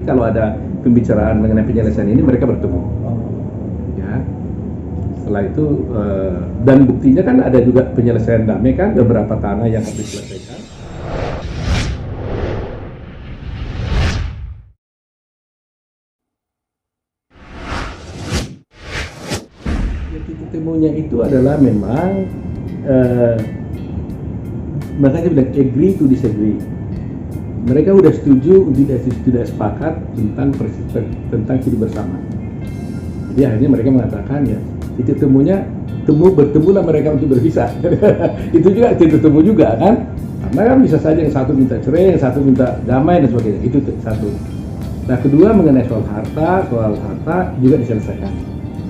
Kalau ada pembicaraan mengenai penyelesaian ini, mereka bertemu. Ya. Setelah itu dan buktinya kan ada juga penyelesaian damai kan, beberapa tanah yang harus diselesaikan. Ya, titik temunya itu adalah memang makanya bilang agree to disagree. Mereka udah setuju, tidak sepakat tentang hidup bersama. Jadi akhirnya mereka mengatakan ya titik temunya bertemulah mereka untuk berpisah. Itu juga titik temu juga kan, karena kan bisa saja yang satu minta cerai, yang satu minta damai dan sebagainya. Itu satu. Nah kedua mengenai soal harta juga diselesaikan.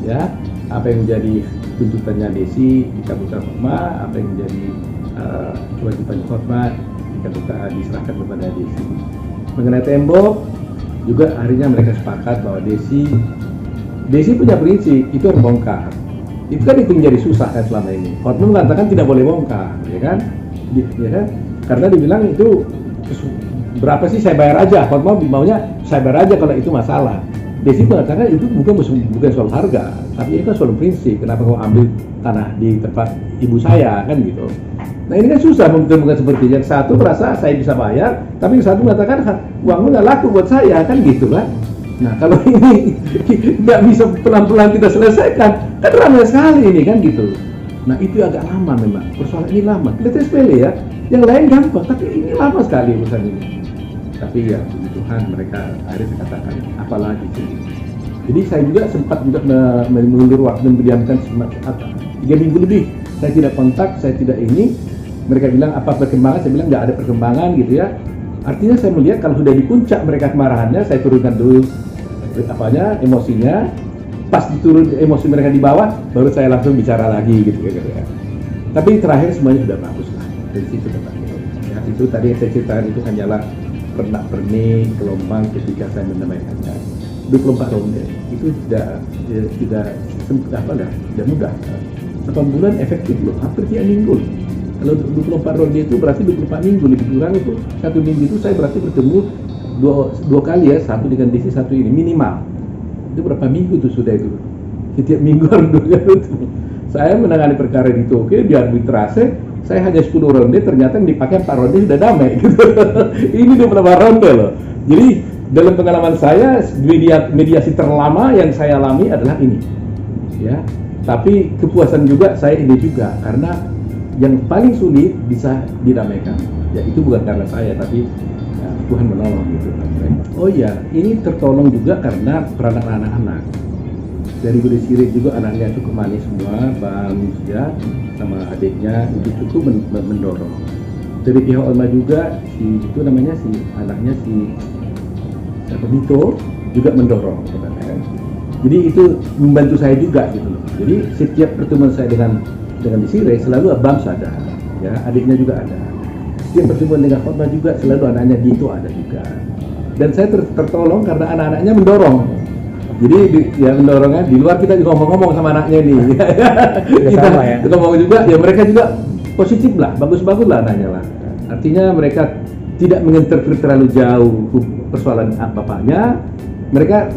Ya apa yang menjadi tuntutannya Desi dikabulkan Hotma, apa yang menjadi kewajiban Hotma diserahkan kepada Desi. Mengenai tembok juga akhirnya mereka sepakat bahwa Desi punya prinsip itu harus bongkar. Itu kan itu menjadi susah kan selama ini. Hotma mengatakan tidak boleh bongkar, ya kan? Karena dibilang itu berapa sih saya bayar aja. Hotma maunya saya bayar aja kalau itu masalah. Desi mengatakan itu bukan soal harga, tapi itu kan soal prinsip. Kenapa kau ambil tanah di tempat ibu saya kan gitu. Nah ini kan susah mempertemukan seperti yang satu merasa saya bisa bayar, tapi yang satu mengatakan uangnya nggak laku buat saya kan gitu kan. Nah kalau ini nggak bisa pelan-pelan kita selesaikan, kan ramai sekali ini kan gitu. Nah itu agak lama memang, persoalan ini lama. Kelihatan sepele ya, yang lain gampang, tapi ini lama sekali urusan ini. Tapi ya puji Tuhan mereka akhirnya katakan apalagi sih. Jadi saya juga sempat juga mengundur waktu mendiamkan 3 minggu lebih. Saya tidak kontak, saya tidak ini. Mereka bilang apa perkembangan, saya bilang nggak ada perkembangan gitu ya. Artinya saya melihat kalau sudah di puncak mereka kemarahannya, saya turunkan dulu emosinya. Pas diturun emosi mereka di bawah, baru saya langsung bicara lagi gitu ya. Tapi terakhir semuanya sudah bagus lah. Dari situ ya, itu tadi yang saya ceritakan itu hanyalah pernak-pernik gelombang ketika saya mendamaikannya. 24 ronde itu tidak mudah. 8 bulan efektif loh, hampir tiap minggu. Kalau 24 ronde itu berarti 24 minggu, lebih kurang itu 1 minggu itu saya berarti bertemu dua kali ya, satu dengan Desi, satu ini minimal. Itu berapa minggu tuh sudah itu? Setiap minggu harus 2 kali itu. Saya menangani perkara di Tokyo di arbitrase, saya hanya 10 ronde, ternyata yang dipakai 4 ronde sudah damai gitu. Ini 24 ronde loh. Jadi dalam pengalaman saya mediasi terlama yang saya alami adalah ini. Ya. Tapi kepuasan juga saya ini juga karena yang paling sulit bisa didamaikan. Ya itu bukan karena saya tapi ya, Tuhan menolong gitu. Oh iya, ini tertolong juga karena peranan anak-anak. Dari Bude Sirik juga anaknya cukup manis semua, Bang ya, sama adiknya itu cukup mendorong. Dari pihak Olma juga si anaknya Nito juga mendorong. Jadi itu membantu saya juga gitu loh. Jadi setiap pertemuan saya dengan Desiree selalu Bams ada, ya adiknya juga ada. Setiap pertemuan dengan Hotma juga selalu anaknya Dito ada juga. Dan saya tertolong karena anak-anaknya mendorong. Jadi mendorongnya di luar kita juga ngomong-ngomong sama anaknya ini. Kita ngomong juga, ya mereka juga positif lah, bagus-bagus lah anaknya lah. Artinya mereka tidak menginterpret terlalu jauh persoalan bapaknya, mereka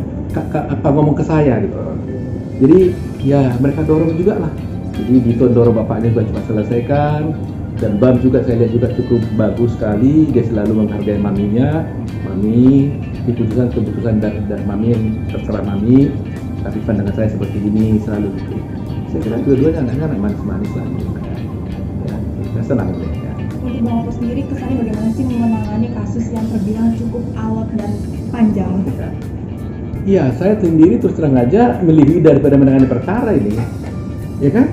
ngomong ke saya gitu. Jadi ya mereka dorong juga lah. Jadi Dito dorong bapaknya juga cepat selesaikan, dan Bam juga saya lihat juga cukup bagus sekali, dia selalu menghargai maminya. Mami keputusan dari mami yang terserah mami, tapi pandangan saya seperti ini selalu gitu. Saya kira dua-duanya anaknya manis-manis lah gitu. Ya, saya senang ya. Untuk Bang Oto sendiri kesannya bagaimana sih menangani kasus yang terbilang cukup alot dan panjang? Iya, saya sendiri terus terang aja melebihi daripada menangani perkara ini, ya kan?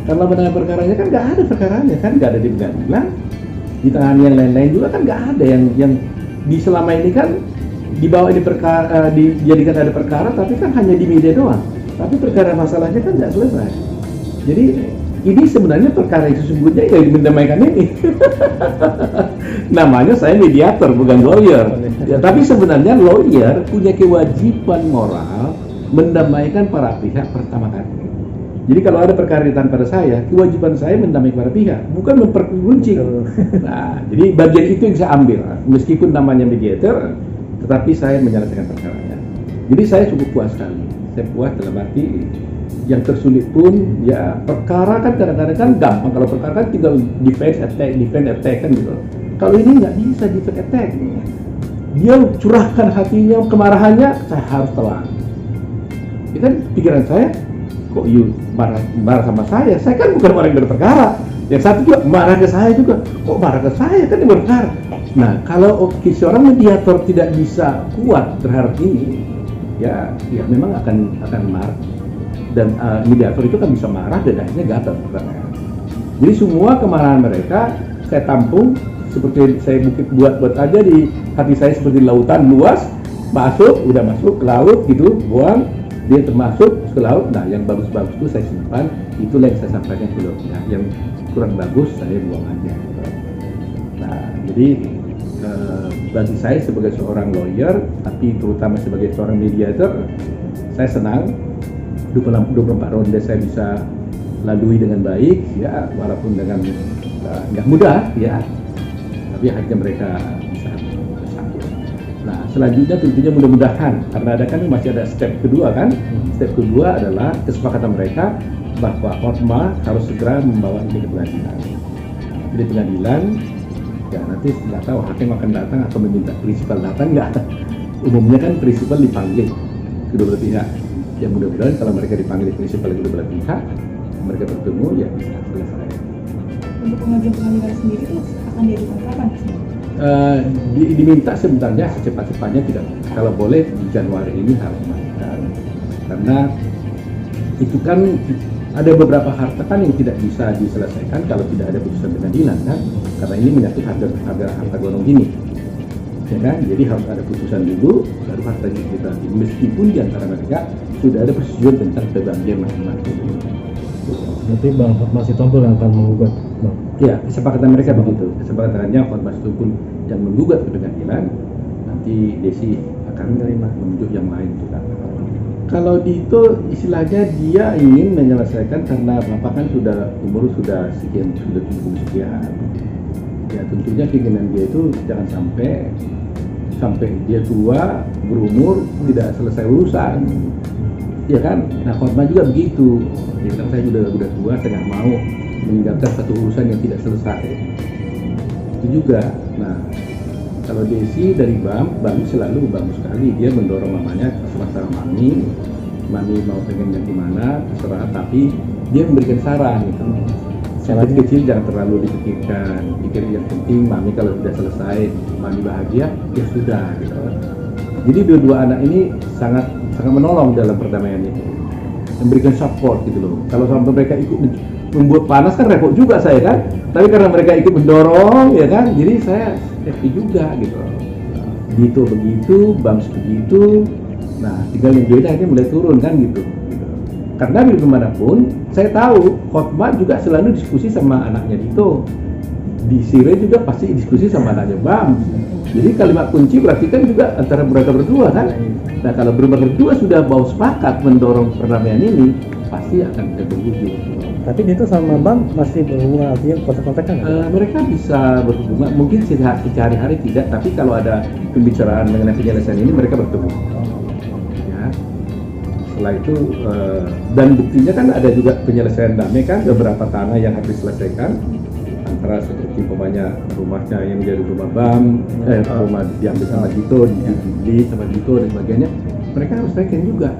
Karena menangani perkaranya kan nggak ada perkaranya kan, nggak ada di pengadilan, di tangani yang lain-lain juga kan nggak ada yang di selama ini kan dibawa ini perkara dijadikan ada perkara, tapi kan hanya di media doang. Tapi perkara masalahnya kan nggak selesai. Jadi ini sebenarnya perkara itu sebutnya yang mendamaikan ini. Namanya saya mediator bukan lawyer. Ya, tapi sebenarnya lawyer punya kewajiban moral mendamaikan para pihak pertama kali. Jadi kalau ada perkara di tangan pada saya, kewajiban saya mendamaikan para pihak, bukan memperkuncing. Nah, jadi bagian itu yang saya ambil. Meskipun namanya mediator, tetapi saya menyelesaikan perkaranya. Jadi saya cukup puas sekali. Saya puas dalam arti yang tersulit pun ya perkara kan kadang-kadang kan gampang. Kalau perkara kan tinggal defense attack kan gitu. Kalau ini nggak bisa defense attack. Dia curahkan hatinya, kemarahannya, saya harus telan. Itu kan pikiran saya, kok you marah sama saya kan bukan orang yang berperkara. Yang satu juga marah ke saya juga, kok marah ke saya kan yang berperkara. Nah kalau seorang mediator tidak bisa kuat terhadap ini, ya memang akan marah. Dan mediator itu kan bisa marah dan akhirnya gagal. Jadi semua kemarahan mereka saya tampung, seperti saya buat aja di hati saya seperti lautan luas, udah masuk ke laut gitu, buang, dia termasuk ke laut. Nah yang bagus-bagus itu saya simpan, itulah yang saya sampaikan ke pihak yang kurang bagus saya buang aja gitu. Nah jadi bagi saya sebagai seorang lawyer, tapi terutama sebagai seorang mediator, saya senang 24 ronde saya bisa lalui dengan baik, ya walaupun dengan nggak mudah ya, tapi akhirnya mereka bisa bersatu. Nah selanjutnya tentunya mudah-mudahan, karena masih ada step kedua kan. Step kedua adalah kesepakatan mereka bahwa Hotma harus segera membawa ini ke pengadilan. Di pengadilan ya nanti nggak tahu hakim akan datang atau meminta prinsipal datang nggak. Umumnya kan prinsipal dipanggil kedua belah pihak. Ya mudah-mudahan kalau mereka dipanggil prinsipal kedua belah pihak, mereka bertemu ya bisa selesai. Untuk pengajuan pengadilan sendiri itu akan diajukan kapan? Diminta sebenarnya secepat-cepatnya, tidak kalau boleh di Januari ini harus masukkan, karena itu kan ada beberapa harta kan yang tidak bisa diselesaikan kalau tidak ada putusan pengadilan kan, karena ini menyangkut harta gonong gini ya kan, jadi harus ada putusan dulu baru harta kita, meskipun di antara mereka sudah ada persetujuan tentang pembagian masing-masing. Berarti Bang Hotma Sitompul yang akan menggugat, Bang? Ya, kesepakatan mereka begitu. Kesepakatannya Hotma Sitompul yang menggugat ke pengadilan, nanti Desi akan menunjuk yang lain untuk datang. Kalau itu istilahnya dia ingin menyelesaikan karena Bapak kan umur sudah 70 sekian. Ya tentunya keinginan dia itu jangan sampai dia tua berumur tidak selesai urusan. Ya kan, nah Hotma juga begitu. Dia bilang saya udah tua, saya nggak mau meninggalkan satu urusan yang tidak selesai. Itu juga. Nah, kalau Desi dari BAM selalu bagus sekali. Dia mendorong mamanya masalah mami mau pengen yang gimana, terserah. Tapi dia memberikan saran gitu. Saran kecil jangan terlalu dipikirkan. Pikir yang penting mami kalau sudah selesai, mami bahagia, ya sudah. Gitu. Jadi dua anak ini sangat menolong dalam perdamaian itu, memberikan support gitu loh. Kalau sampai mereka ikut membuat panas kan repot juga saya kan, tapi karena mereka ikut mendorong ya kan, jadi saya happy juga gitu. Gitu begitu, bang begitu. Nah tinggal yang beda akhirnya mulai turun kan gitu. Karena bagaimanapun saya tahu Hotma juga selalu diskusi sama anaknya Dito. Di Sire juga pasti diskusi sama anaknya Bam. Jadi kalimat kunci berarti kan juga antara mereka berdua kan. Nah kalau mereka berdua sudah mau sepakat mendorong perdamaian ini, pasti akan bisa berwujud. Tapi Dito sama Bam masih berhubungan, artinya kontak-kontakan kan? Mereka bisa berhubungan, mungkin sehari-hari tidak, tapi kalau ada pembicaraan mengenai penyelesaian ini mereka bertemu. Ya. Setelah itu dan buktinya kan ada juga penyelesaian damai kan, beberapa tanah yang harus diselesaikan. Antara seperti umpamanya rumahnya yang menjadi rumah Bam, rumah diambil sama Dito, dibeli sama Dito dan sebagainya, mereka harus selesaikan juga.